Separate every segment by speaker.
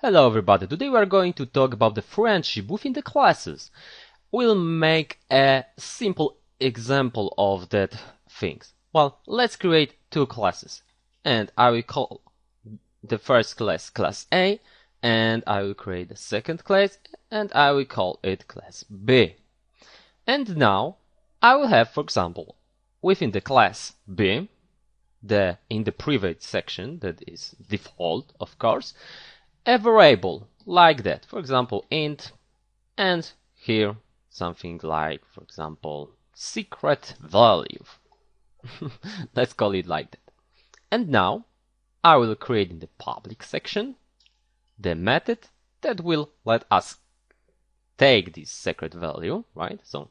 Speaker 1: Hello everybody, today we are going to talk about the friendship within the classes. We'll make a simple example of that things. Well, let's create two classes and I will call the first class class A and I will create the second class and I will call it class B. And now I will have, for example, within the class B, in the private section that is default, of course, a variable like that, for example int, and here something like, for example, secret value. Let's call it like that. And now I will create in the public section the method that will let us take this secret value, right? So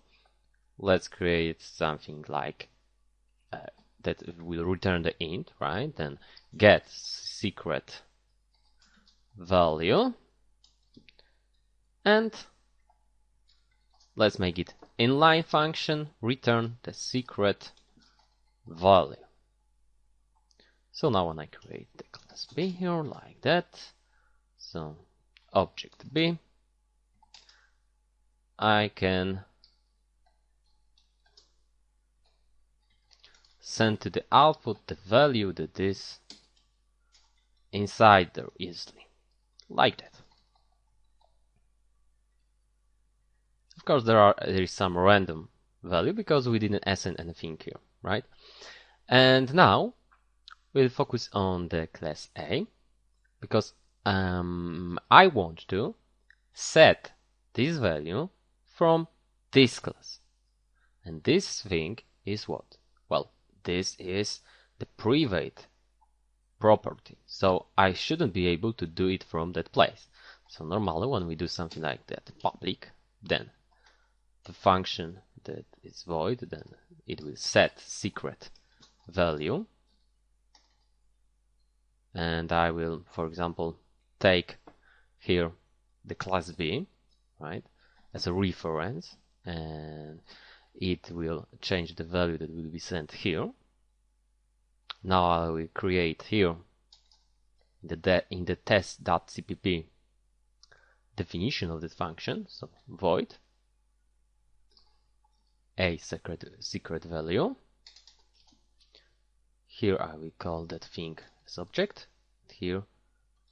Speaker 1: let's create something like that will return the int, right? Then get secret value, and let's make it inline function, return the secret value. So now when I create the class B here like that, so object B, I can send to the output the value that is inside there easily, like that. Of course there is some random value because we didn't assign anything here, right? And now we'll focus on the class A because I want to set this value from this class. And this thing is what? Well, this is the private property, so I shouldn't be able to do it from that place. So normally when we do something like that, public, then the function that is void, then it will set secret value, and I will, for example, take here the class B, right, as a reference, and it will change the value that will be sent here. Now I will create here in the test.cpp definition of this function, so void a secret value. Here I will call that thing as object. Here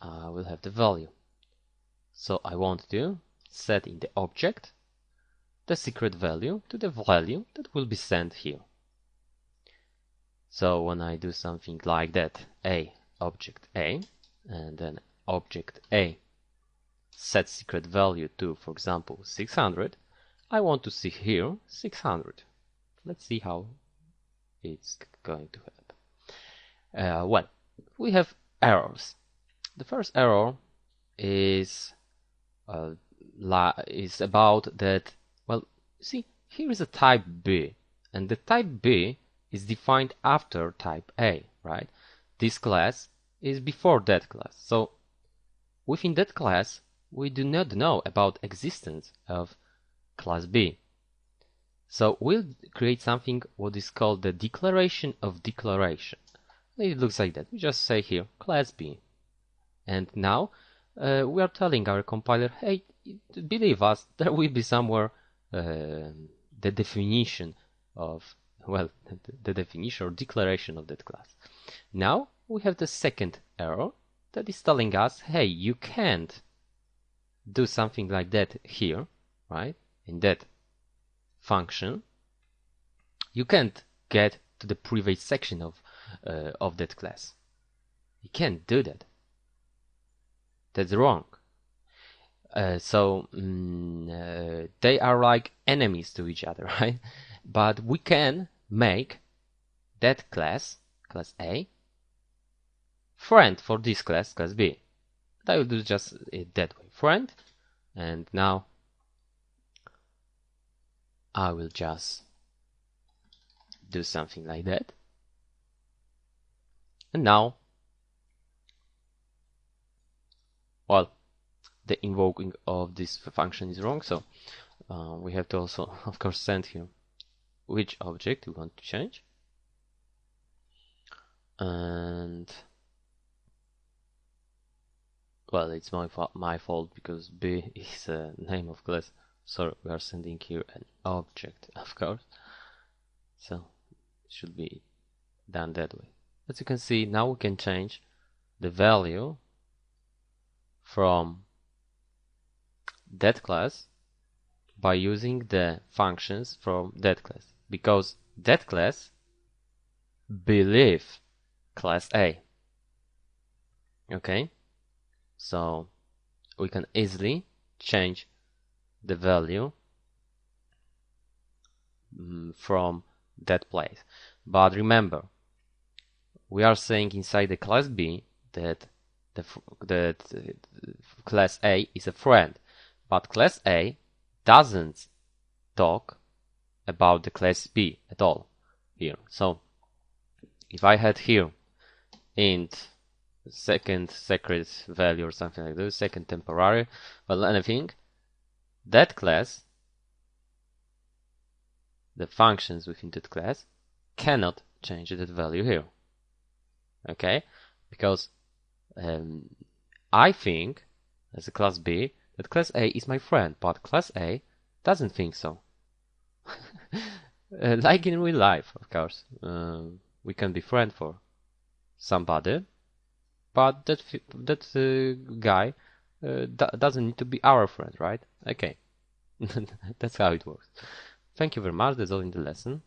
Speaker 1: I will have the value. So I want to set in the object the secret value to the value that will be sent here. So when I do something like that, a object A, and then object A set secret value to, for example, 600, I want to see here 600. Let's see how it's going to happen. Well, we have errors. The first error is about that. Well, see, here is a type B, and the type B is defined after type A, right? This class is before that class. So within that class, we do not know about existence of class B. So we'll create something what is called the declaration of declaration. It looks like that. We just say here class B. And now we are telling our compiler, hey, believe us, there will be somewhere the definition of, well, the definition or declaration of that class. Now we have the second error that is telling us, hey, you can't do something like that here, right? In that function, you can't get to the private section of that class. You can't do that. That's wrong. So they are like enemies to each other, right? But we can make that class, class A, friend for this class, class B. I will do just it that way, friend. And now I will just do something like that. And now, well, the invoking of this function is wrong, so we have to also, of course, send here which object we want to change. And Well, it's my fault because B is a name of class. Sorry, we are sending here an object, of course. So it should be done that way. As you can see, now we can change the value from that class by using the functions from that class, because that class believes class A. Okay, so we can easily change the value from that place. But remember, we are saying inside the class B that class A is a friend, but class A doesn't talk about the class B at all here. So if I had here int second secret value or something like this, second temporary, well, anything, that class, the functions within that class cannot change that value here. Okay, because I think as a class B that class A is my friend, but class A doesn't think so. Like in real life, of course, we can be friend for somebody, but that guy doesn't need to be our friend, right? Okay, that's how it works. Thank you very much. That's all in the lesson.